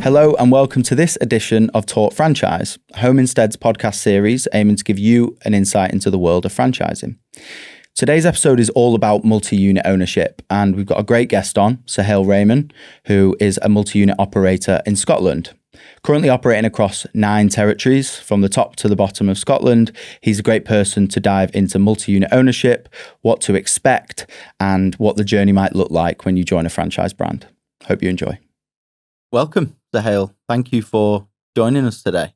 Hello and welcome to this edition of Talk Franchise, Home Instead's podcast series aiming to give you an insight into the world of franchising. Today's episode is all about multi-unit ownership, and we've got a great guest on, Suhail Rehman, who is a multi-unit operator in Scotland. Currently operating across 9 territories from the top to the bottom of Scotland, he's a great person to dive into multi-unit ownership, what to expect, and what the journey might look like when you join a franchise brand. Hope you enjoy. Welcome, Suhail. Thank you for joining us today.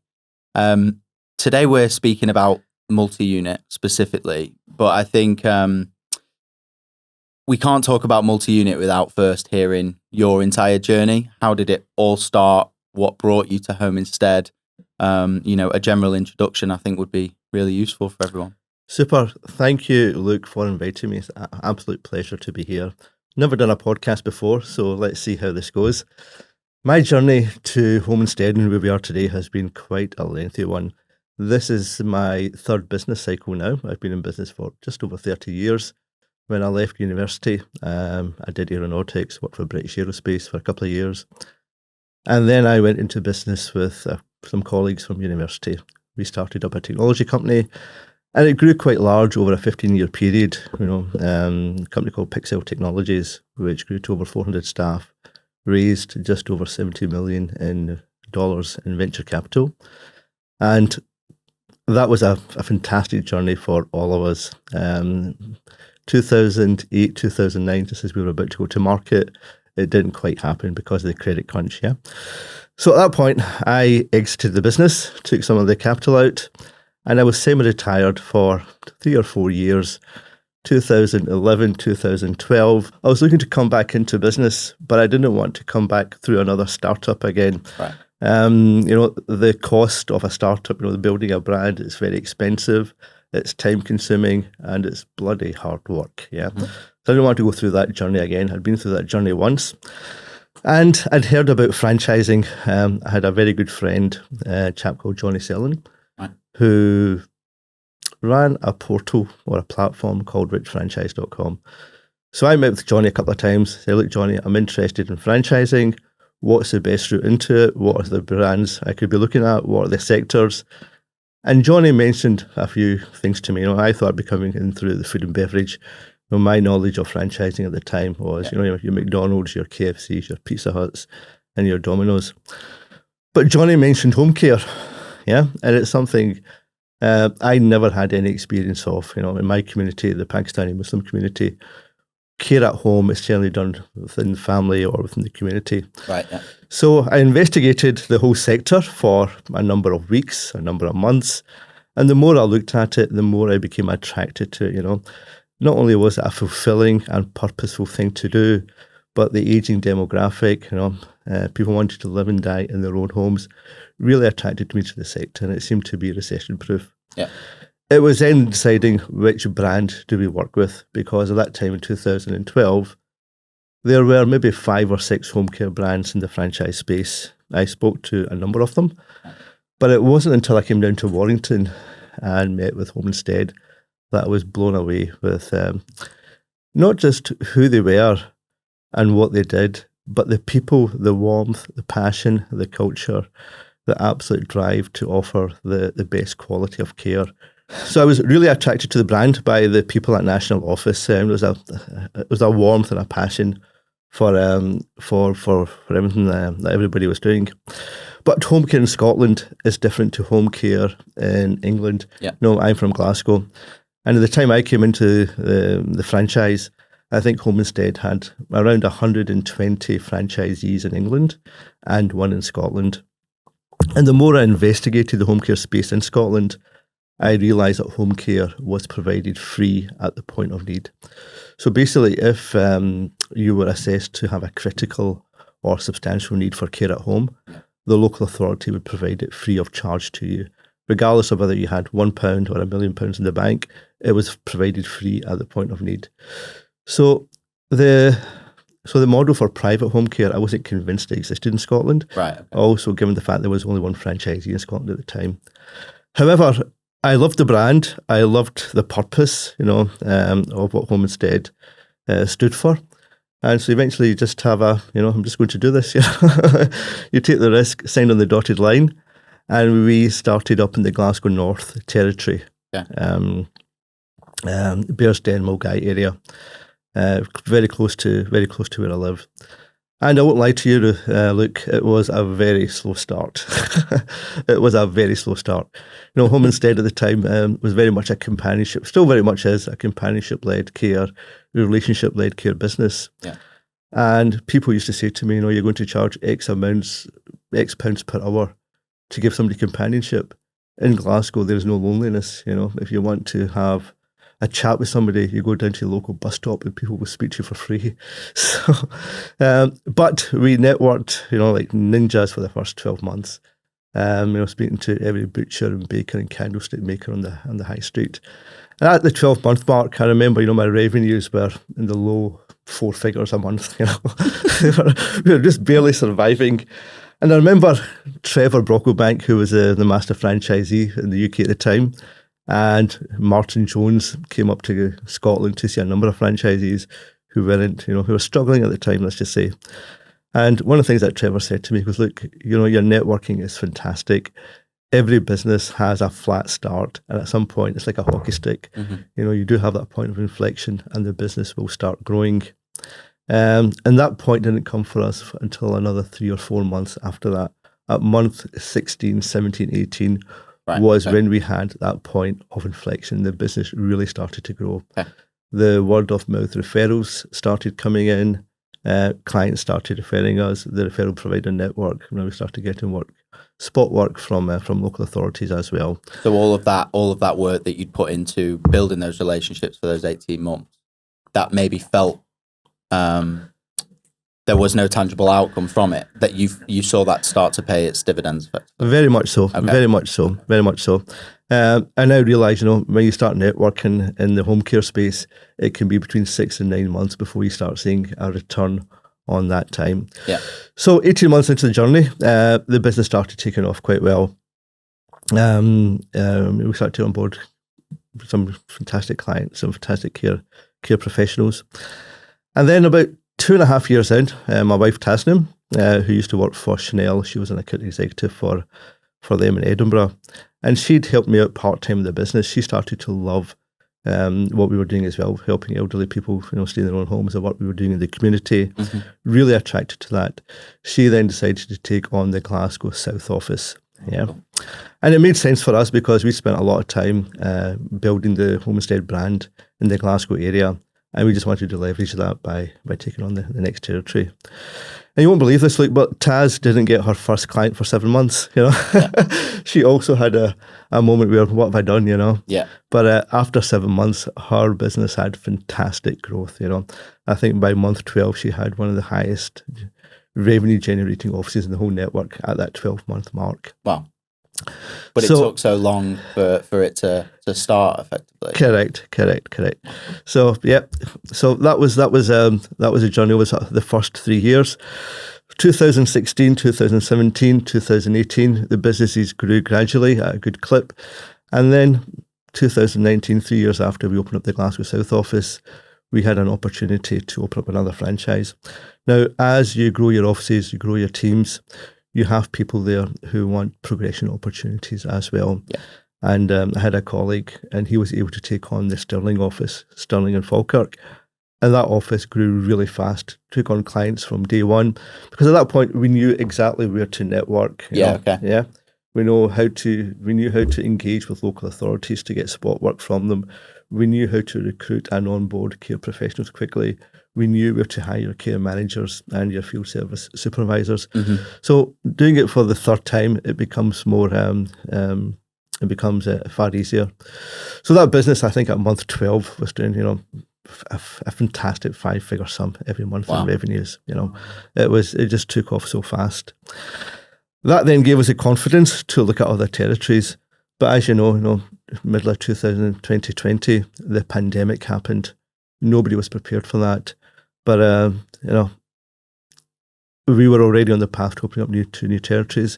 Today we're speaking about multi-unit specifically, but I think we can't talk about multi-unit without first hearing your entire journey. How did it all start? What brought you to Home Instead? A general introduction I think would be really useful for everyone. Super. Thank you, Luke, for inviting me. It's an absolute pleasure to be here. Never done a podcast before, so let's see how this goes. My journey to Home Instead and where we are today has been quite a lengthy one. This is my third business cycle now. I've been in business for just over 30 years. When I left university, I did aeronautics, worked for British Aerospace for a couple of years. And then I went into business with some colleagues from university. We started up a technology company, and it grew quite large over a 15-year period. A company called Pixel Technologies, which grew to over 400 staff, raised just over $70 million in venture capital. And that was a fantastic journey for all of us. 2008, 2009, just as we were about to go to market, it didn't quite happen because of the credit crunch, yeah? So at that point, I exited the business, took some of the capital out, and I was semi-retired for 3 or 4 years. 2011, 2012, I was looking to come back into business, but I didn't want to come back through another startup again. Right. The cost of a startup, building a brand, is very expensive, it's time consuming, and it's bloody hard work. Yeah. Mm-hmm. So I didn't want to go through that journey again. I'd been through that journey once. And I'd heard about franchising. I had a very good friend, a chap called Johnny Sellon, right, who ran a portal or a platform called richfranchise.com. So I met with Johnny a couple of times, said, look, Johnny, I'm interested in franchising. What's the best route into it? What are the brands I could be looking at? What are the sectors? And Johnny mentioned a few things to me. I thought I'd be coming in through the food and beverage. My knowledge of franchising at the time was, your McDonald's, your KFCs, your Pizza Huts, and your Domino's. But Johnny mentioned home care, yeah? And it's something I never had any experience of. In my community, the Pakistani Muslim community, care at home is generally done within the family or within the community. Right. Yeah. So I investigated the whole sector for a number of weeks, a number of months, and the more I looked at it, the more I became attracted to it. Not only was it a fulfilling and purposeful thing to do, but the aging demographic, people wanted to live and die in their own homes, really attracted me to the sector, and it seemed to be recession-proof. Yeah. It was then deciding which brand do we work with, because at that time in 2012, there were maybe 5 or 6 home care brands in the franchise space. I spoke to a number of them, but it wasn't until I came down to Warrington and met with Home Instead that I was blown away with not just who they were and what they did, but the people, the warmth, the passion, the culture, the absolute drive to offer the best quality of care. So I was really attracted to the brand by the people at national office. It was a warmth and a passion for everything that everybody was doing. But home care in Scotland is different to home care in England. Yeah. No, I'm from Glasgow. And at the time I came into the franchise, I think Home Instead had around 120 franchisees in England and 1 in Scotland. And the more I investigated the home care space in Scotland, I realised that home care was provided free at the point of need. So basically, if you were assessed to have a critical or substantial need for care at home, the local authority would provide it free of charge to you. Regardless of whether you had £1 or £1 million in the bank, it was provided free at the point of need. So the So the model for private home care, I wasn't convinced it existed in Scotland. Right. Okay. Also, given the fact there was only one franchisee in Scotland at the time. However, I loved the brand. I loved the purpose, of what Homestead stood for. And so eventually you just have I'm just going to do this. You take the risk, sign on the dotted line. And we started up in the Glasgow North territory, Bearsden, Mulgai area, very close to where I live. And I won't lie to you, Luke, it was a very slow start. It was a very slow start. Homestead at the time was very much a companionship, still very much is a companionship-led care, relationship-led care business. Yeah. And people used to say to me, you're going to charge X pounds per hour to give somebody companionship. In Glasgow, there's no loneliness. If you want to have a chat with somebody, you go down to your local bus stop and people will speak to you for free. So, but we networked, like ninjas for the first 12 months. Speaking to every butcher and baker and candlestick maker on the high street. And at the 12-month mark, I remember, my revenues were in the low 4 figures a month. We were just barely surviving. And I remember Trevor Brocklebank, who was the master franchisee in the UK at the time, and Martin Jones came up to Scotland to see a number of franchisees who were struggling at the time, let's just say. And one of the things that Trevor said to me was, look, your networking is fantastic. Every business has a flat start, and at some point it's like a hockey stick. Mm-hmm. You do have that point of inflection and the business will start growing. And that point didn't come for us until another 3 or 4 months after that. At month 16, 17, 18 was when we had that point of inflection. The business really started to grow. Okay. The word of mouth referrals started coming in. Clients started referring us. The referral provider network. We started getting spot work from local authorities as well. So all of that work that you'd put into building those relationships for those 18 months, that maybe felt there was no tangible outcome from it, that you saw that start to pay its dividends effectively. Very much so. Okay. Very much so. I now realise, when you start networking in the home care space, it can be between 6 and 9 months before you start seeing a return on that time. Yeah. So 18 months into the journey, the business started taking off quite well. We started to on board some fantastic clients, some fantastic care professionals. And then about 2.5 years in, my wife Tasnim, who used to work for Chanel, she was an account executive for them in Edinburgh, and she'd helped me out part-time in the business. She started to love what we were doing as well, helping elderly people, stay in their own homes, the work we were doing in the community, mm-hmm. Really attracted to that. She then decided to take on the Glasgow South office. Yeah. And it made sense for us because we spent a lot of time building the Homestead brand in the Glasgow area. And we just wanted to leverage that by taking on the next territory. And you won't believe this, Luke, but Taz didn't get her first client for 7 months, Yeah. She also had a moment where, what have I done, Yeah. But after 7 months, her business had fantastic growth, I think by month 12, she had one of the highest revenue generating offices in the whole network at that 12-month mark. Wow. But it took so long for it to start effectively. Correct. So so that was a journey. Was the first 3 years, 2016, 2017, 2018. The businesses grew gradually at a good clip, and then 2019, 3 years after we opened up the Glasgow South office, we had an opportunity to open up another franchise. Now, as you grow your offices, you grow your teams, you have people there who want progression opportunities as well. Yeah. And I had a colleague, and he was able to take on the Stirling office, Stirling and Falkirk. And that office grew really fast, took on clients from day one. Because at that point, we knew exactly where to network. Yeah. We knew how to engage with local authorities to get spot work from them. We knew how to recruit and onboard care professionals quickly. We knew where to hire care managers and your field service supervisors. Mm-hmm. So doing it for the third time, it becomes more, far easier. So that business, I think at month 12 was doing, a fantastic 5-figure sum every month in revenues. It just took off so fast. That then gave us the confidence to look at other territories. But as you know, middle of 2020, the pandemic happened. Nobody was prepared for that. But we were already on the path to opening up two new territories,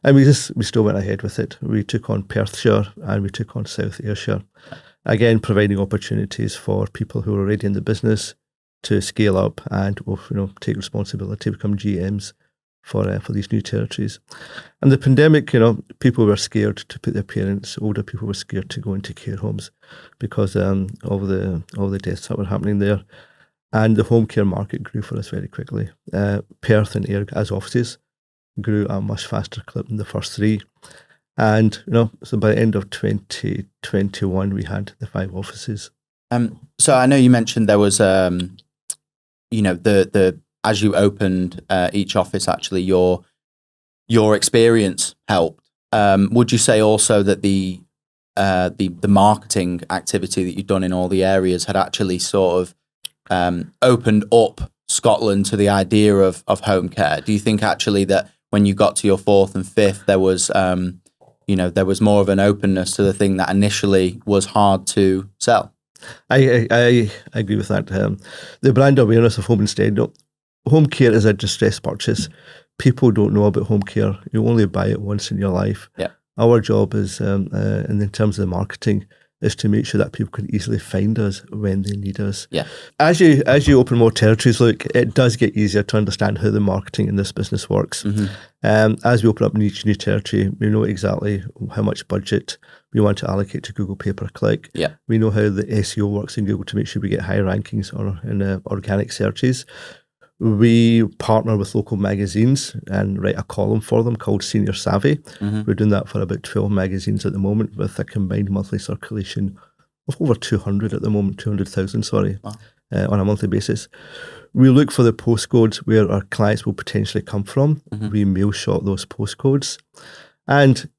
and we still went ahead with it. We took on Perthshire and we took on South Ayrshire, again providing opportunities for people who are already in the business to scale up and take responsibility, become GMs for these new territories. And the pandemic, people were scared to put their parents, older people were scared to go into care homes because of the deaths that were happening there. And the home care market grew for us very quickly. Perth and Ayr as offices grew at a much faster clip than the first three. And, so by the end of 2021, we had the 5 offices. So I know you mentioned there was, the as you opened each office, actually your experience helped. Would you say also that the marketing activity that you've done in all the areas had actually sort of opened up Scotland to the idea of home care? Do you think actually that when you got to your 4th and 5th, there was, there was more of an openness to the thing that initially was hard to sell? I agree with that. The brand awareness of Home Instead, home care is a distressed purchase. People don't know about home care. You only buy it once in your life. Yeah. Our job is, and in terms of the marketing, is to make sure that people can easily find us when they need us. Yeah. As you open more territories, look, it does get easier to understand how the marketing in this business works. Mm-hmm. As we open up each new territory, we know exactly how much budget we want to allocate to Google pay-per-click. Yeah. We know how the SEO works in Google to make sure we get high rankings or in organic searches. We partner with local magazines and write a column for them called Senior Savvy. Mm-hmm. We're doing that for about 12 magazines at the moment with a combined monthly circulation of over 200,000, Wow. On a monthly basis. We look for the postcodes where our clients will potentially come from. Mm-hmm. We mail shot those postcodes. And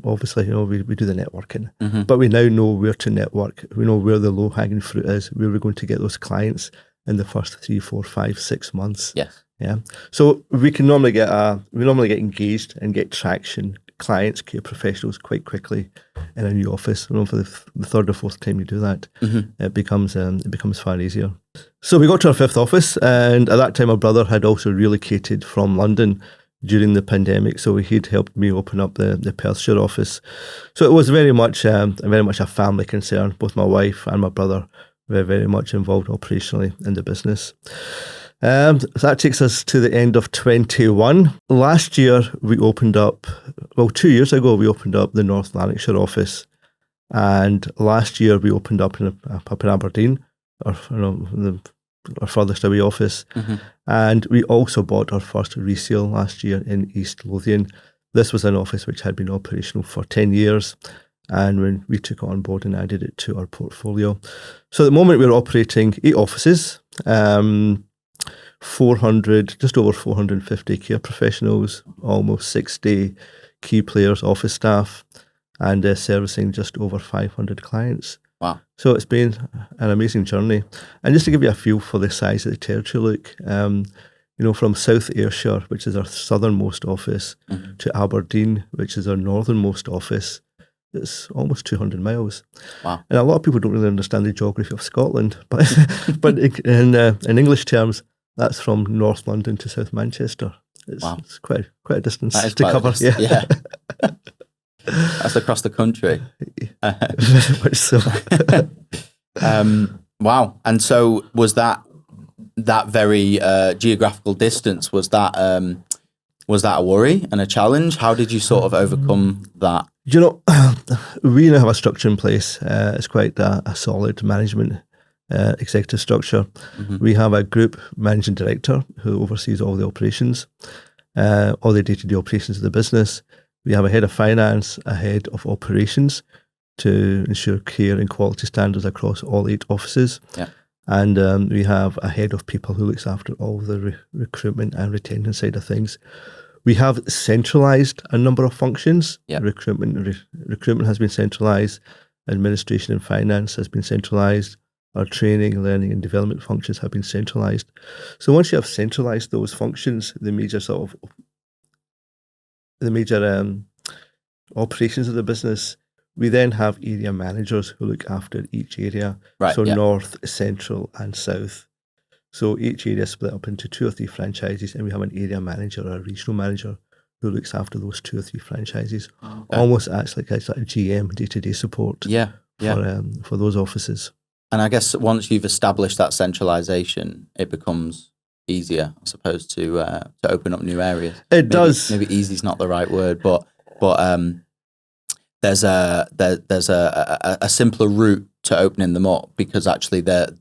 obviously, we do the networking. Mm-hmm. But we now know where to network. We know where the low-hanging fruit is, where we're going to get those clients in the first 3, 4, 5, 6 months. Yes. Yeah. So we can normally get engaged and get traction, clients, care professionals quite quickly in a new office. For the 3rd or 4th time you do that, Mm-hmm. it becomes far easier. So we got to our 5th office, and at that time my brother had also relocated from London during the pandemic, so he'd helped me open up the Perthshire office. So it was very much a family concern. Both my wife and my brother were very much involved operationally in the business. So that takes us to the end of 21. Last year, we opened up, 2 years ago, we opened up the North Lanarkshire office. And last year, we opened up in Aberdeen, our furthest away office. Mm-hmm. And we also bought our first resale last year in East Lothian. This was an office which had been operational for 10 years. And when we took it on board and added it to our portfolio. So at the moment we're operating 8 offices, just over 450 care professionals, almost 60 key players, office staff, and servicing just over 500 clients. Wow. So it's been an amazing journey. And just to give you a feel for the size of the territory, look, from South Ayrshire, which is our southernmost office, Mm-hmm. to Aberdeen, which is our northernmost office, it's almost 200 miles. Wow. And a lot of people don't really understand the geography of Scotland, but in English terms, that's from North London to South Manchester. It's quite a distance to cover. Yeah. That's across the country. Very much so. Wow. And so was that very geographical distance, was that a worry and a challenge? How did you sort of overcome that? We now have a structure in place. It's quite a solid management executive structure. Mm-hmm. We have a group managing director who oversees all the operations, all the day-to-day operations of the business. We have a head of finance, a head of operations to ensure care and quality standards across all 8 offices. Yeah. And we have a head of people who looks after all the recruitment and retention side of things. We have centralised a number of functions. Yeah. Recruitment has been centralised. Administration and finance has been centralised. Our training, learning and development functions have been centralised. So once you have centralised those functions, the major operations of the business, we then have area managers who look after each area. Right, so yeah. north, central and south. So each area is split up into 2 or 3 franchises, and we have an area manager or a regional manager who looks after those 2 or 3 franchises. Okay. Almost acts like a sort of GM, day-to-day support for those offices. And I guess once you've established that centralisation, it becomes easier, I suppose, to open up new areas. Does. Maybe easy is not the right word, but there's a simpler route to opening them up, because actually the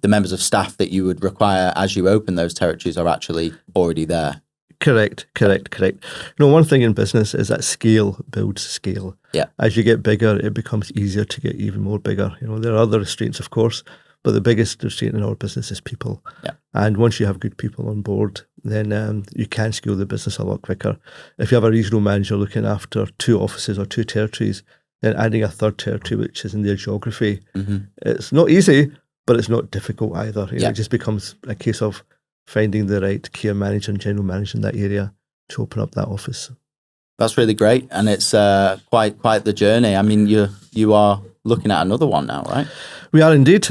members of staff that you would require as you open those territories are actually already there. Correct. One thing in business is that scale builds scale. Yeah. As you get bigger, it becomes easier to get even more bigger. There are other restraints, of course, but the biggest restraint in our business is people. Yeah. And once you have good people on board, then you can scale the business a lot quicker. If you have a regional manager looking after 2 offices or 2 territories, then adding a 3rd territory, which is in their geography, it's not easy, but it's not difficult either. It just becomes a case of finding the right care manager and general manager in that area to open up that office. That's really great, and it's quite the journey. I mean, you are looking at another one now, right? We are indeed.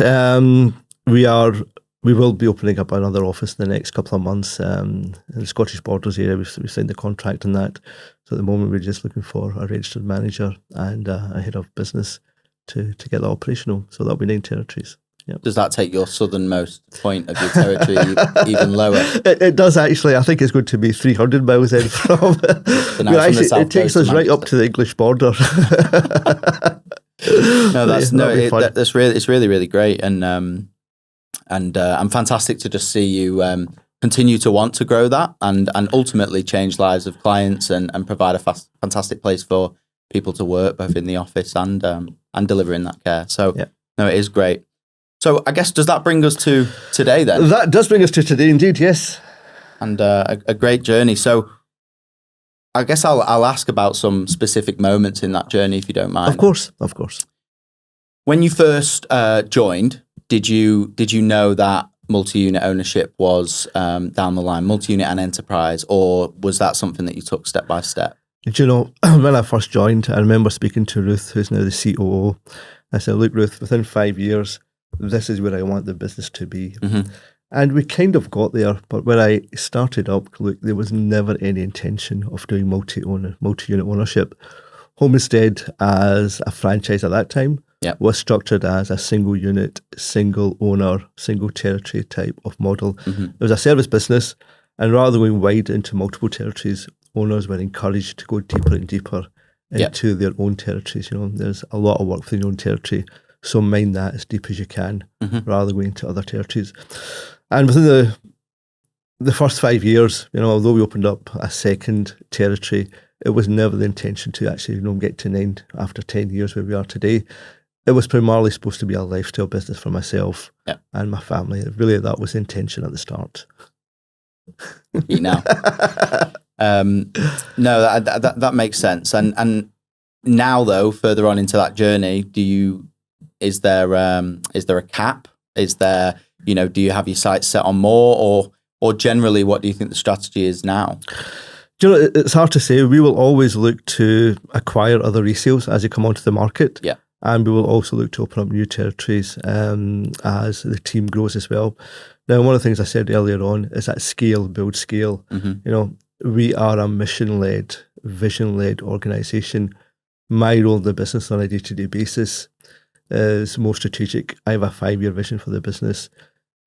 We will be opening up another office in the next couple of months in the Scottish Borders area. We've signed the contract on that. So at the moment, we're just looking for a registered manager and a head of business to get that operational. So that'll be 9 territories. Yep. Does that take your southernmost point of your territory even lower? It does actually. I think it's going to be 300 miles in from. It takes us right up to the English border. It's really great, and fantastic to just see you continue to want to grow that and ultimately change lives of clients and provide a fantastic place for people to work, both in the office and delivering that care. So no, it is great. So I guess, does that bring us to today then? That does bring us to today indeed, yes. And a great journey. So I guess I'll ask about some specific moments in that journey, if you don't mind. Of course. When you first joined, did you know that multi-unit ownership was down the line, multi-unit and enterprise, or was that something that you took step by step? When I first joined, I remember speaking to Ruth, who's now the COO. I said, look, Ruth, within 5 years, this is where I want the business to be. Mm-hmm. And we kind of got there, but when I started up, look, there was never any intention of doing multi-unit ownership. Homestead, as a franchise at that time, was structured as a single unit, single owner, single territory type of model. Mm-hmm. It was a service business, and rather than going wide into multiple territories, owners were encouraged to go deeper and deeper into their own territories. There's a lot of work within your own territory, so mine that as deep as you can, rather than going into other territories. And within the first 5 years, although we opened up a second territory, it was never the intention to actually, get to 9 after 10 years where we are today. It was primarily supposed to be a lifestyle business for myself and my family. Really, that was the intention at the start. No, that makes sense. And now, though, further on into that journey, is there a cap? Is there, do you have your sights set on more, or generally, what do you think the strategy is now? It's hard to say. We will always look to acquire other resales as they come onto the market. Yeah. And we will also look to open up new territories as the team grows as well. Now, one of the things I said earlier on is that scale builds scale. Mm-hmm. We are a mission-led, vision-led organisation. My role in the business on a day-to-day basis is more strategic. I have a 5-year vision for the business.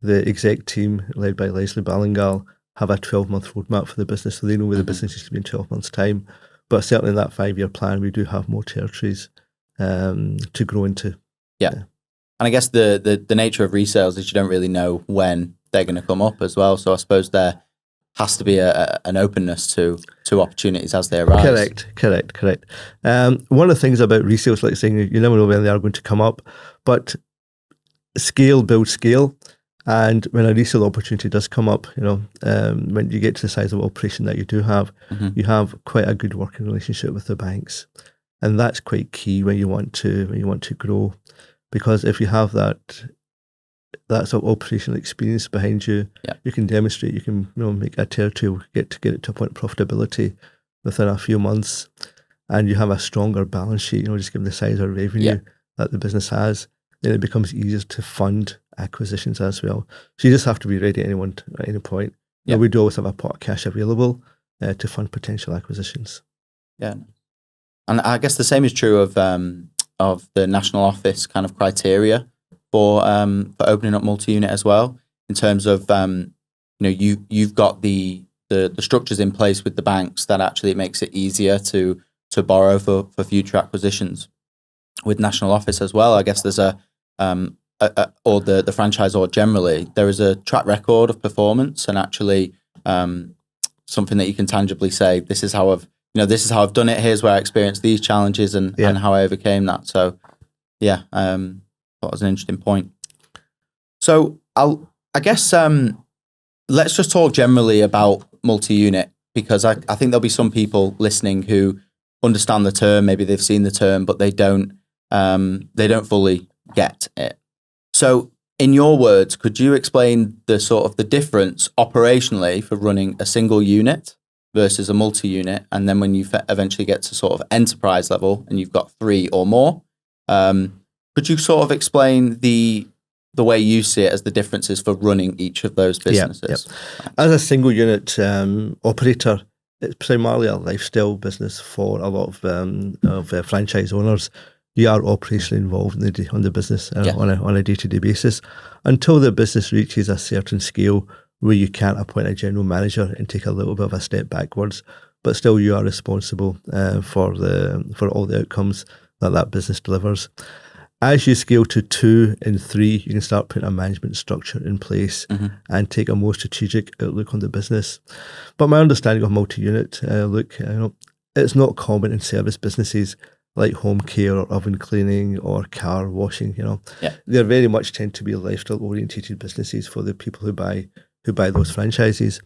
The exec team, led by Leslie Ballingal, have a 12-month roadmap for the business, so they know where the business is to be in 12 months' time. But certainly in that 5-year plan, we do have more territories to grow into. Yeah. And I guess the nature of resales is you don't really know when they're going to come up as well. So I suppose there has to be an openness to opportunities as they arise. Correct. One of the things about resales, like saying, you never know when they are going to come up, but scale builds scale. And when a resale opportunity does come up, when you get to the size of operation that you do have, you have quite a good working relationship with the banks. And that's quite key when you want to grow, because if you have that sort of operational experience behind you, you can demonstrate, you can make a territory, get it to a point of profitability within a few months, and you have a stronger balance sheet. Just given the size of revenue that the business has, then it becomes easier to fund acquisitions as well. So you just have to be ready at any point. Yeah. We do always have a pot of cash available to fund potential acquisitions. Yeah. And I guess the same is true of the national office kind of criteria for opening up multi-unit as well, in terms of you've got the structures in place with the banks that actually it makes it easier to borrow for future acquisitions. With national office as well, I guess there's or the franchisor generally, there is a track record of performance and actually something that you can tangibly say, this is how I've done it. Here's where I experienced these challenges and how I overcame that. So yeah, that was an interesting point. So I guess let's just talk generally about multi-unit, because I think there'll be some people listening who understand the term, maybe they've seen the term, but they don't fully get it. So in your words, could you explain the difference operationally for running a single unit versus a multi-unit? And then when you eventually get to sort of enterprise level and you've got 3 or more, could you sort of explain the way you see it as the differences for running each of those businesses? Yeah. As a single unit operator, it's primarily a lifestyle business for a lot of franchise owners. You are operationally involved on the business on a day-to-day basis until the business reaches a certain scale where you can't appoint a general manager and take a little bit of a step backwards, but still you are responsible for all the outcomes that business delivers. As you scale to 2 and 3, you can start putting a management structure in place and take a more strategic outlook on the business. But my understanding of multi-unit, it's not common in service businesses like home care or oven cleaning or car washing. They very much tend to be lifestyle orientated businesses for the people who buy those franchises.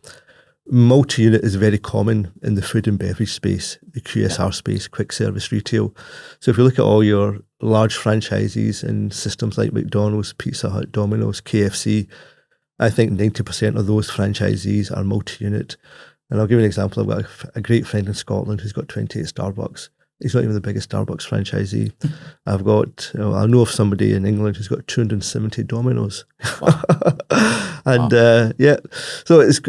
Multi-unit is very common in the food and beverage space, the QSR space, quick service retail. So if you look at all your large franchisees in systems like McDonald's, Pizza Hut, Domino's, KFC, I think 90% of those franchisees are multi-unit. And I'll give you an example. I've got a great friend in Scotland who's got 28 Starbucks. He's not even the biggest Starbucks franchisee. I know of somebody in England who's got 270 Domino's. Wow. And so it's,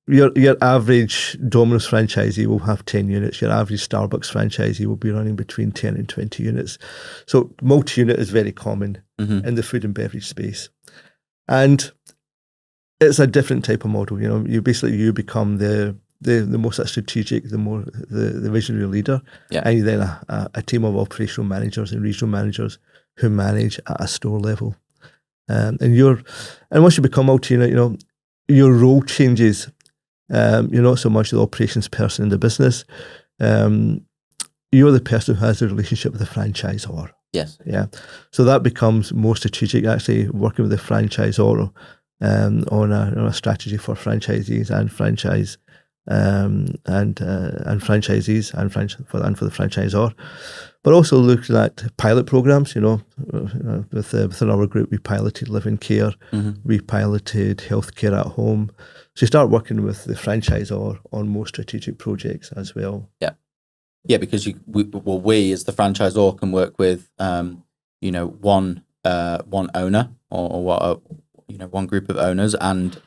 your average Domino's franchisee will have 10 units. Your average Starbucks franchisee will be running between 10 and 20 units. So multi-unit is very common in the food and beverage space. And it's a different type of model. You become the most strategic, the visionary leader, and then a team of operational managers and regional managers who manage at a store level. And once you become multi-unit, your role changes. You're not so much the operations person in the business. You're the person who has the relationship with the franchisor. Yes. Yeah. So that becomes more strategic, actually working with the franchisor on a strategy for franchisees and franchise and franchisees and for the franchisor, but also looking at pilot programs. Within our group, we piloted live-in care, we piloted healthcare at home. So you start working with the franchisor on more strategic projects as well. Yeah, because we as the franchisor can work with one owner or one group of owners and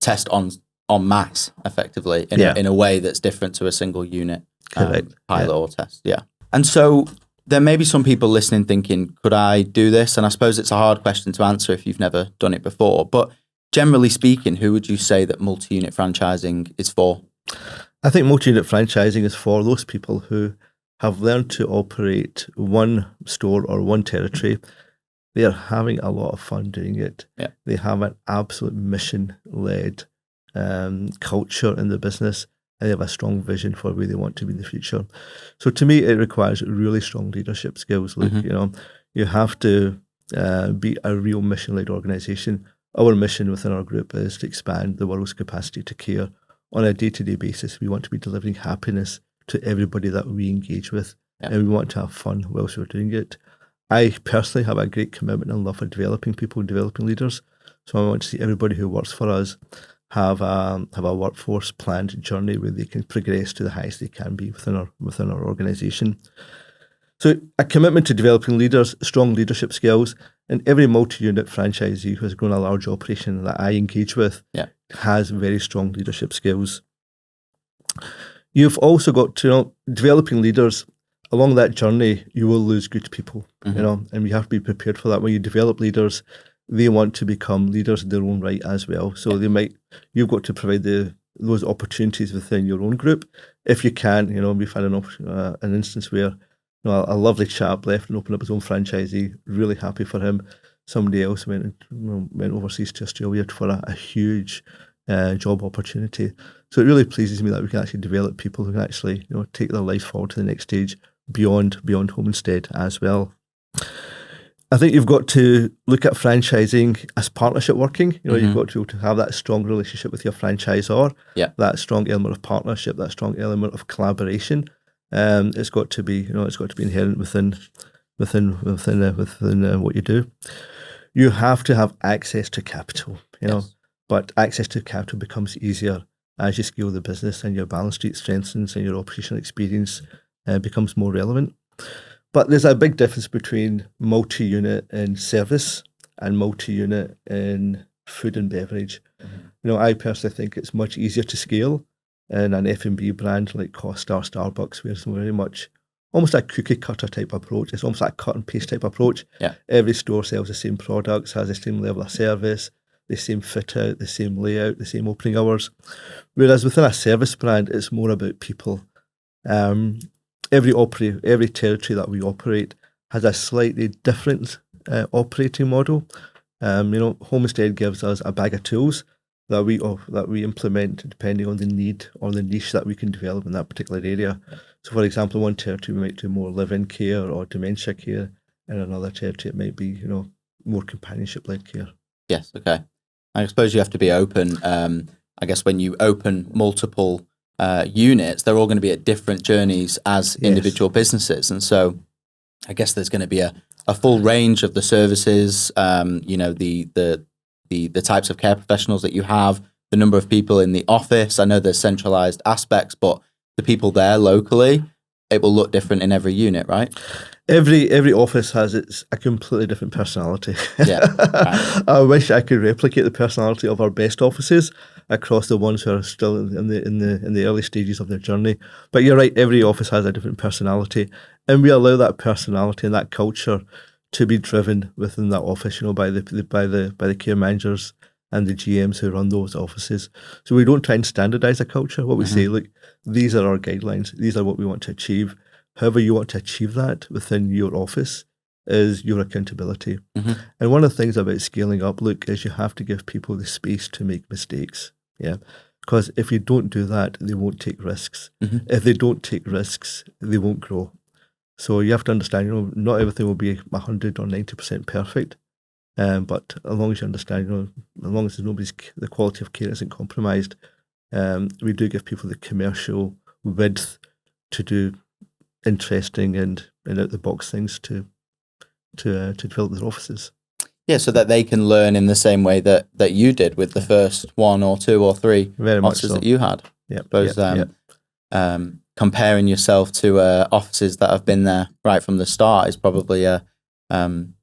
test en masse effectively in a way that's different to a single unit pilot or test. Yeah. And so there may be some people listening thinking, could I do this? And I suppose it's a hard question to answer if you've never done it before, but generally speaking, who would you say that multi-unit franchising is for? I think multi-unit franchising is for those people who have learned to operate one store or one territory. They are having a lot of fun doing it. Yeah. They have an absolute mission-led culture in the business, and they have a strong vision for where they want to be in the future. So to me, it requires really strong leadership skills. You have to be a real mission-led organisation. Our mission within our group is to expand the world's capacity to care on a day-to-day basis. We want to be delivering happiness to everybody that we engage with, and we want to have fun whilst we're doing it. I personally have a great commitment and love for developing people, developing leaders. So I want to see everybody who works for us have a workforce planned journey where they can progress to the highest they can be within our organisation. So a commitment to developing leaders, strong leadership skills, and every multi-unit franchisee who has grown a large operation that I engage with has very strong leadership skills. You've also got to, developing leaders, along that journey, you will lose good people, and you have to be prepared for that. When you develop leaders, they want to become leaders in their own right as well. So you've got to provide those opportunities within your own group. If you can, we've had an instance where a lovely chap left and opened up his own franchisee, really happy for him. Somebody else went overseas to Australia for a huge job opportunity. So it really pleases me that we can actually develop people who can actually take their life forward to the next stage beyond Homestead as well. I think you've got to look at franchising as partnership working. You've got to be able to have that strong relationship with your franchisor, that strong element of partnership, that strong element of collaboration. It's got to be, inherent within what you do. You have to have access to capital, but access to capital becomes easier as you scale the business and your balance sheet strengthens and your operational experience becomes more relevant. But there's a big difference between multi-unit in service and multi-unit in food and beverage. I personally think it's much easier to scale in an F&B brand like Costa or Starbucks, where it's very much almost a cookie cutter type approach. It's almost like a cut and paste type approach. Every store sells the same products, has the same level of service, the same fit out, the same layout, the same opening hours. Whereas within a service brand, it's more about people. Every territory that we operate has a slightly different operating model. Homestead gives us a bag of tools that we implement depending on the need or the niche that we can develop in that particular area. So, for example, one territory we might do more live-in care or dementia care, and another territory it might be more companionship-led care. Yes, okay. I suppose you have to be open. I guess when you open multiple units, they're all going to be at different journeys as individual businesses, and so I guess there's going to be a full range of the services. The types of care professionals that you have, the number of people in the office. I know there's centralized aspects, but the people there locally, it will look different in every unit, right? Every office has a completely different personality. Right. I wish I could replicate the personality of our best offices across the ones who are still in the early stages of their journey. But you're right, every office has a different personality, and we allow that personality and that culture to be driven within that office, by the care managers and the GMs who run those offices. So we don't try and standardize a culture. What we say, look, these are our guidelines. These are what we want to achieve. However you want to achieve that within your office is your accountability. And one of the things about scaling up, is you have to give people the space to make mistakes. Because if you don't do that, they won't take risks. If they don't take risks, they won't grow. So you have to understand, not everything will be 100 or 90% perfect. But as long as you understand, as long as the quality of care isn't compromised, we do give people the commercial width to do interesting and out the box things to develop their offices. Yeah, so that they can learn in the same way that you did with the first 1 or 2 or 3 offices that you had. Comparing yourself to offices that have been there right from the start is probably an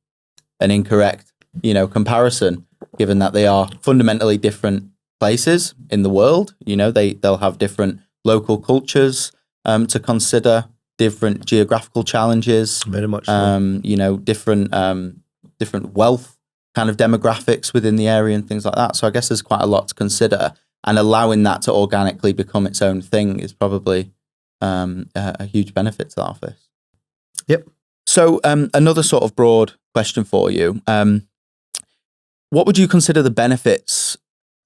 incorrect comparison, given that they are fundamentally different places in the world. They'll have different local cultures to consider, different geographical challenges, very much so. Different wealth kind of demographics within the area and things like that. So I guess there's quite a lot to consider, and allowing that to organically become its own thing is probably a huge benefit to the office. Yep. So another sort of broad question for you. What would you consider the benefits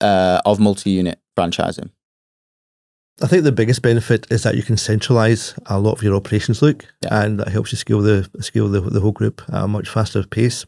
of multi-unit franchising? I think the biggest benefit is that you can centralize a lot of your operations, and that helps you scale the whole group at a much faster pace.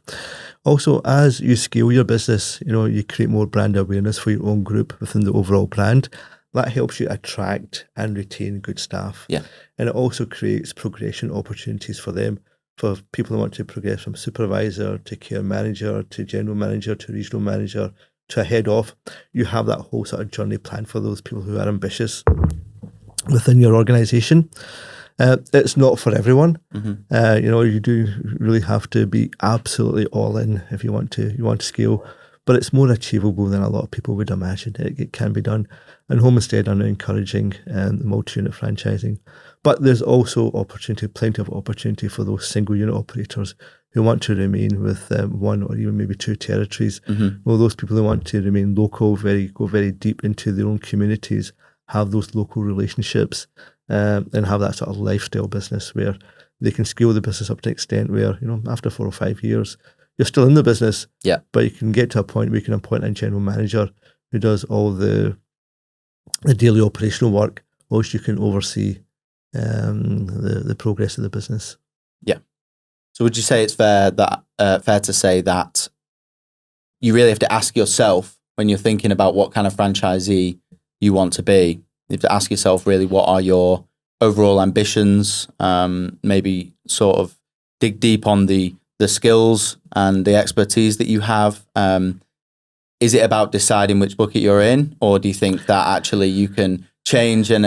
Also, as you scale your business, you create more brand awareness for your own group within the overall brand. That helps you attract and retain good staff. And it also creates progression opportunities for them, for people who want to progress from supervisor to care manager to general manager to regional manager to a head off. You have that whole sort of journey planned for those people who are ambitious. within your organisation. It's not for everyone. Mm-hmm. You do really have to be absolutely all in if you want to scale. But it's more achievable than a lot of people would imagine. It can be done. And Home Instead are now encouraging multi-unit franchising. But there's also plenty of opportunity for those single unit operators who want to remain with one or even maybe two territories. Mm-hmm. Well, those people who want to remain local, go very deep into their own communities, have those local relationships, and have that sort of lifestyle business where they can scale the business up to an extent where, after 4 or 5 years, you're still in the business, but you can get to a point where you can appoint a general manager who does all the daily operational work, whilst you can oversee the progress of the business. Yeah. So would you say it's fair to say that you really have to ask yourself when you're thinking about what kind of franchisee you want to be? You have to ask yourself really, what are your overall ambitions? Maybe sort of dig deep on the skills and the expertise that you have. Is it about deciding which bucket you're in, or do you think that actually you can change and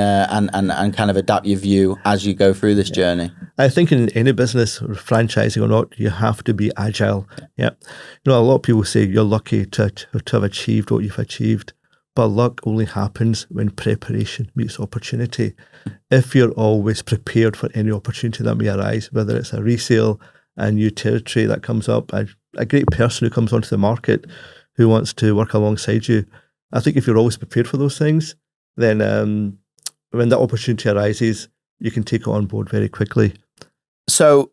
kind of adapt your view as you go through this journey? I think in any business, franchising or not, you have to be agile. Yeah. A lot of people say you're lucky to have achieved what you've achieved, but luck only happens when preparation meets opportunity. If you're always prepared for any opportunity that may arise, whether it's a resale, a new territory that comes up, a great person who comes onto the market who wants to work alongside you, I think if you're always prepared for those things, then when that opportunity arises, you can take it on board very quickly. So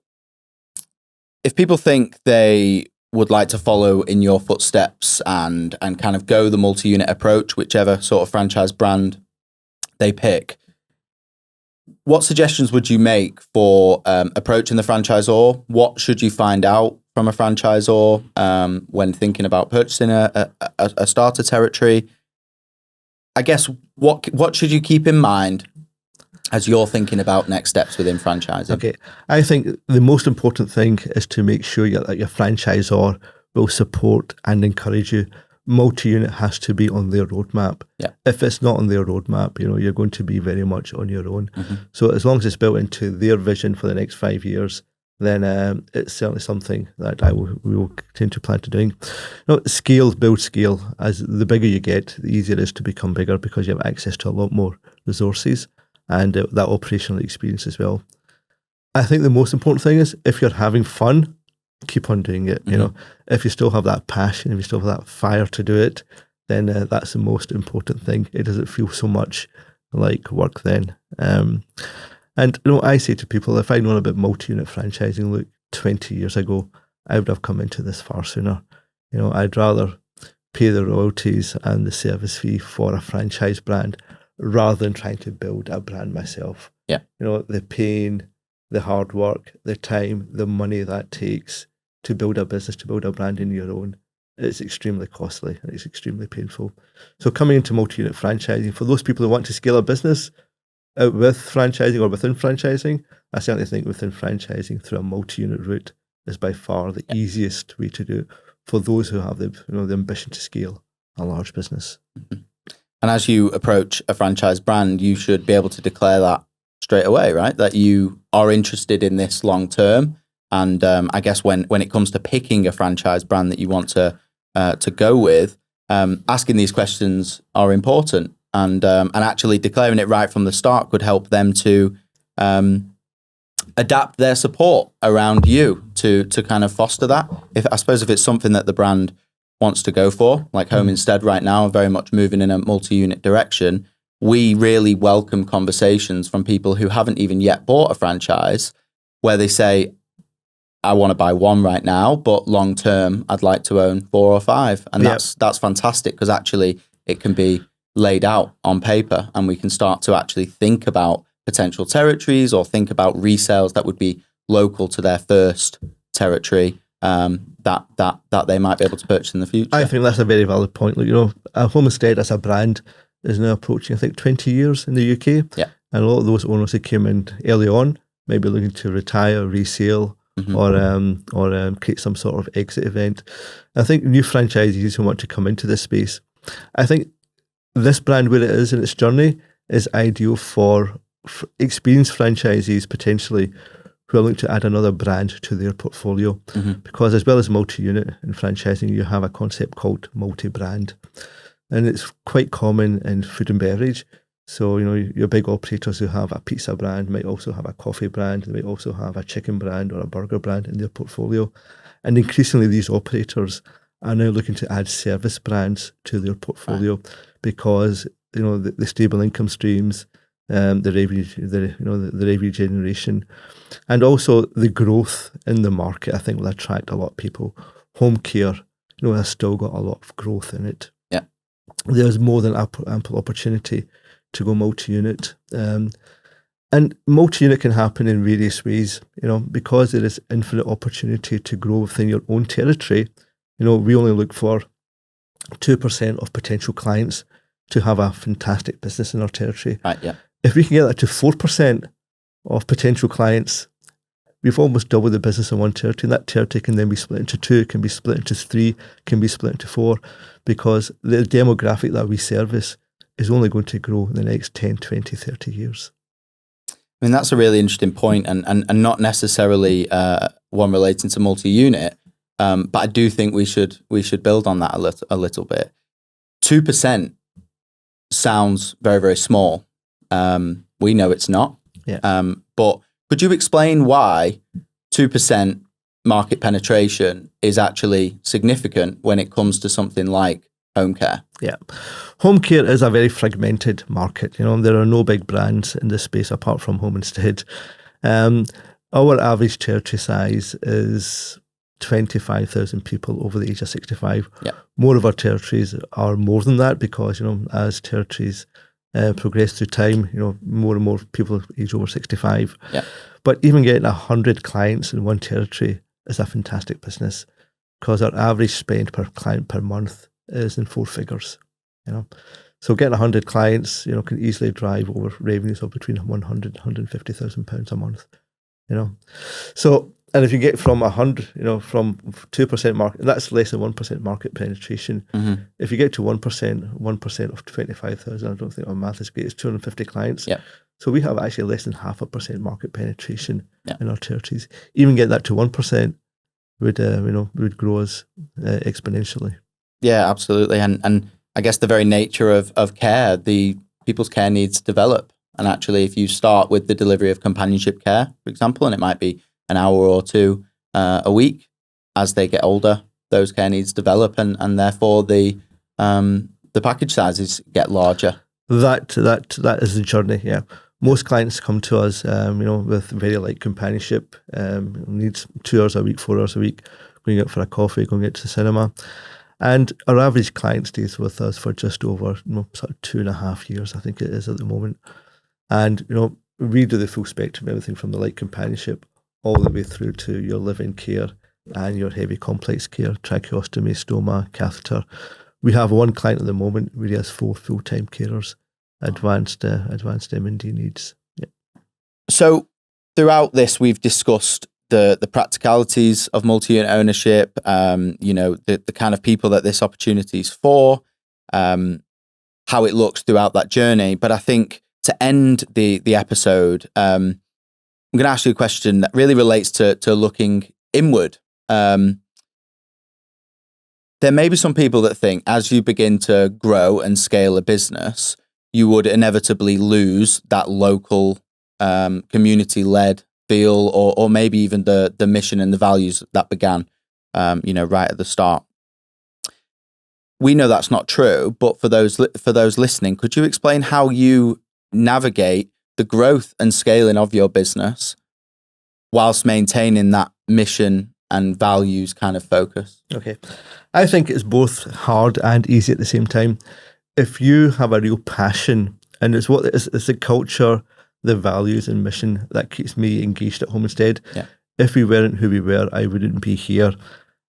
if people think they would like to follow in your footsteps and kind of go the multi-unit approach, whichever sort of franchise brand they pick, what suggestions would you make for approaching the franchisor? What should you find out from a franchisor when thinking about purchasing a starter territory? I guess what should you keep in mind as you're thinking about next steps within franchising? Okay, I think the most important thing is to make sure that your franchisor will support and encourage you. Multi-unit has to be on their roadmap. Yeah. If it's not on their roadmap, you're going to be very much on your own. Mm-hmm. So as long as it's built into their vision for the next 5 years, then it's certainly something that we will continue to plan to doing. Build scale. As the bigger you get, the easier it is to become bigger because you have access to a lot more resources and that operational experience as well. I think the most important thing is if you're having fun, keep on doing it. Mm-hmm. If you still have that passion, if you still have that fire to do it, then that's the most important thing. It doesn't feel so much like work then. And I say to people, if I'd known about multi-unit franchising, look, 20 years ago, I would have come into this far sooner. I'd rather pay the royalties and the service fee for a franchise brand rather than trying to build a brand myself. Yeah. The pain, the hard work, the time, the money that takes to build a business, to build a brand in your own, it's extremely costly and it's extremely painful. So coming into multi-unit franchising, for those people who want to scale a business with franchising or within franchising, I certainly think within franchising through a multi-unit route is by far the easiest way to do it for those who have the ambition to scale a large business. Mm-hmm. And as you approach a franchise brand, you should be able to declare that straight away, right? That you are interested in this long term. And I guess when it comes to picking a franchise brand that you want to go with, asking these questions are important. And actually declaring it right from the start could help them to adapt their support around you to kind of foster that. I suppose if it's something that the brand wants to go for, like Home Instead right now are very much moving in a multi-unit direction, we really welcome conversations from people who haven't even yet bought a franchise where they say, I want to buy one right now, but long term, I'd like to own 4 or 5. And that's fantastic because actually it can be laid out on paper and we can start to actually think about potential territories or think about resales that would be local to their first territory that they might be able to purchase in the future. I think that's a very valid point. Home Instead as a brand is now approaching, I think, 20 years in the UK. Yeah. And a lot of those owners who came in early on, maybe looking to retire, resale, or create some sort of exit event. I think new franchisees who want to come into this space, I think this brand where it is in its journey is ideal for experienced franchisees potentially who are looking to add another brand to their portfolio. Because as well as multi-unit in franchising, you have a concept called multi-brand. And it's quite common in food and beverage. So, your big operators who have a pizza brand might also have a coffee brand. They might also have a chicken brand or a burger brand in their portfolio. And increasingly, these operators are now looking to add service brands to their portfolio because, the stable income streams, the revenue generation, and also the growth in the market, I think will attract a lot of people. Home care, has still got a lot of growth in it. Yeah. There's more than ample opportunity to go multi-unit. And multi-unit can happen in various ways, because there is infinite opportunity to grow within your own territory. We only look for 2% of potential clients to have a fantastic business in our territory. Right, yeah. If we can get that to 4% of potential clients, we've almost doubled the business in one territory. And that territory can then be split into 2, can be split into 3, can be split into 4, because the demographic that we service is only going to grow in the next 10, 20, 30 years. I mean, that's a really interesting point, and not necessarily one relating to multi-unit, but I do think we should build on that a little bit. 2% sounds very, very small. We know it's not. Yeah. But could you explain why 2% market penetration is actually significant when it comes to something like home care? Yeah. Home care is a very fragmented market. There are no big brands in this space apart from Home Instead. Our average territory size is 25,000 people over the age of 65. Yeah. More of our territories are more than that because, as territories progress through time, more and more people age over 65. Yeah. But even getting 100 clients in one territory is a fantastic business because our average spend per client per month is in 4 figures, So getting 100 clients, can easily drive over revenues of between 100 and 150,000 pounds a month, So, and if you get from 100, from 2% market, that's less than 1% market penetration. Mm-hmm. If you get to 1% of 25,000, I don't think our math is great, it's 250 clients. Yeah. So we have actually less than 0.5% market penetration in our territories. Even get that to 1% would grow us exponentially. Yeah, absolutely. And I guess the very nature of care, the people's care needs develop. And actually, if you start with the delivery of companionship care, for example, and it might be an hour or 2 a week, as they get older, those care needs develop, and therefore the package sizes get larger. That is the journey. Yeah, most clients come to us, with very light companionship, needs 2 hours a week, 4 hours a week, going out for a coffee, going out to the cinema. And our average client stays with us for just over sort of 2.5 years, I think it is at the moment. And, we do the full spectrum, everything from the light companionship all the way through to your live-in care and your heavy complex care, tracheostomy, stoma, catheter. We have one client at the moment where he has 4 full-time carers, advanced M&D needs. Yeah. So throughout this, we've discussed the practicalities of multi-unit ownership, the kind of people that this opportunity is for, how it looks throughout that journey. But I think to end the episode, I'm going to ask you a question that really relates to looking inward. There may be some people that think as you begin to grow and scale a business, you would inevitably lose that local community-led feel, or maybe even the mission and the values that began, right at the start. We know that's not true, but for those listening, could you explain how you navigate the growth and scaling of your business whilst maintaining that mission and values kind of focus? Okay. I think it's both hard and easy at the same time. If you have a real passion, and it's the culture, the values and mission that keeps me engaged at Home Instead. Yeah. If we weren't who we were, I wouldn't be here.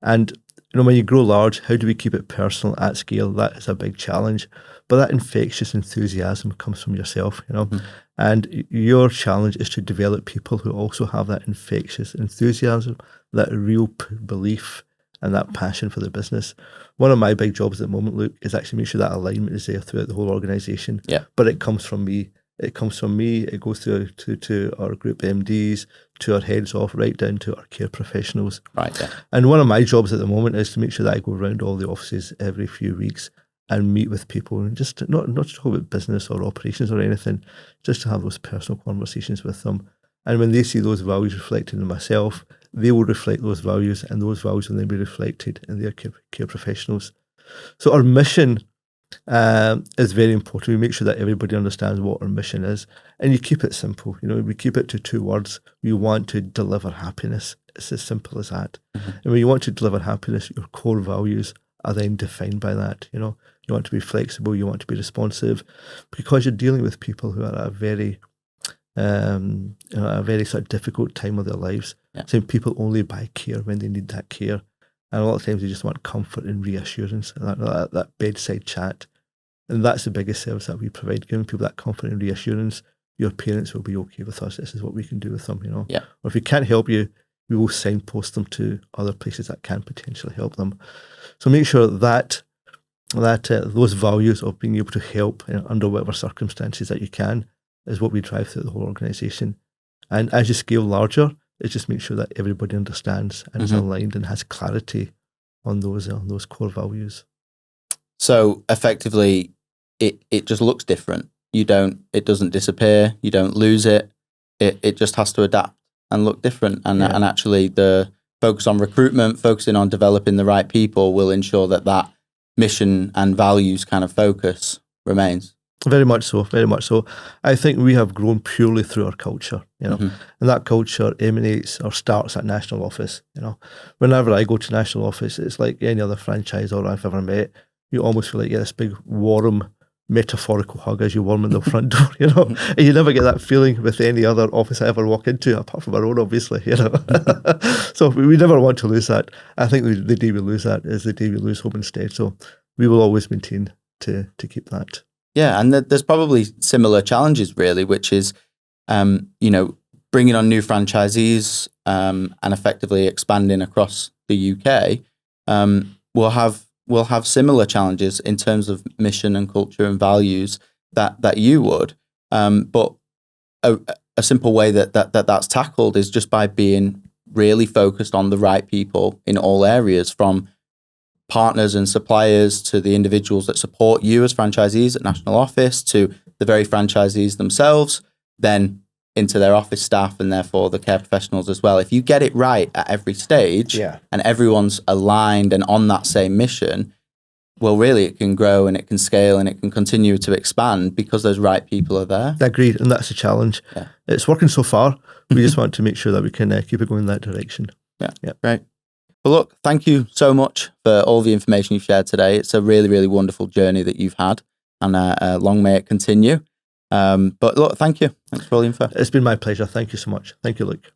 And when you grow large, how do we keep it personal at scale? That is a big challenge. But that infectious enthusiasm comes from yourself, Mm-hmm. And your challenge is to develop people who also have that infectious enthusiasm, that real belief and that passion for the business. one of my big jobs at the moment, Luke, is actually make sure that alignment is there throughout the whole organisation. Yeah. But it comes from me. It comes from me. It goes through to our group MDs, to our heads off, right down to our care professionals. Right. Yeah. And one of my jobs at the moment is to make sure that I go around all the offices every few weeks and meet with people, and just not to talk about business or operations or anything, just to have those personal conversations with them. And when they see those values reflected in myself, they will reflect those values, and those values will then be reflected in their care professionals. So our mission is very important. We make sure that everybody understands what our mission is, and you keep it simple. We keep it to 2 words. We want to deliver happiness. It's as simple as that. Mm-hmm. And when you want to deliver happiness, your core values are then defined by that. You want to be flexible. You want to be responsive, because you're dealing with people who are at a very sort of difficult time of their lives. Yeah. Some people only buy care when they need that care. And a lot of times they just want comfort and reassurance, that bedside chat. And that's the biggest service that we provide, giving people that comfort and reassurance. Your parents will be okay with us. This is what we can do with them, Yeah. Or if we can't help you, we will signpost them to other places that can potentially help them. So make sure that those values of being able to help under whatever circumstances that you can is what we drive through the whole organisation. And as you scale larger, it just makes sure that everybody understands and is aligned and has clarity on those core values. So effectively, it just looks different. It doesn't disappear. You don't lose it. It just has to adapt and look different. And actually, the focus on recruitment, focusing on developing the right people, will ensure that mission and values kind of focus remains. Very much so, very much so. I think we have grown purely through our culture, and that culture emanates or starts at national office. Whenever I go to national office, it's like any other franchisor I've ever met. You almost feel like you get this big, warm, metaphorical hug as you warm in the front door, and you never get that feeling with any other office I ever walk into, apart from our own, obviously, So we never want to lose that. I think the day we lose that is the day we lose home instead. So we will always maintain to keep that. Yeah, and there's probably similar challenges, really, which is, bringing on new franchisees and effectively expanding across the UK. We'll have similar challenges in terms of mission and culture and values that you would. But a simple way that's tackled is just by being really focused on the right people in all areas, from partners and suppliers to the individuals that support you as franchisees at national office, to the very franchisees themselves, then into their office staff and therefore the care professionals as well. If you get it right at every stage and everyone's aligned and on that same mission, well, really it can grow and it can scale and it can continue to expand because those right people are there. Agreed, and that's the challenge. Yeah. It's working so far. We just want to make sure that we can keep it going in that direction. Yeah. Great. Well, look, thank you so much for all the information you've shared today. It's a really, really wonderful journey that you've had, and long may it continue. But look, thank you. Thanks for all the info. It's been my pleasure. Thank you so much. Thank you, Luke.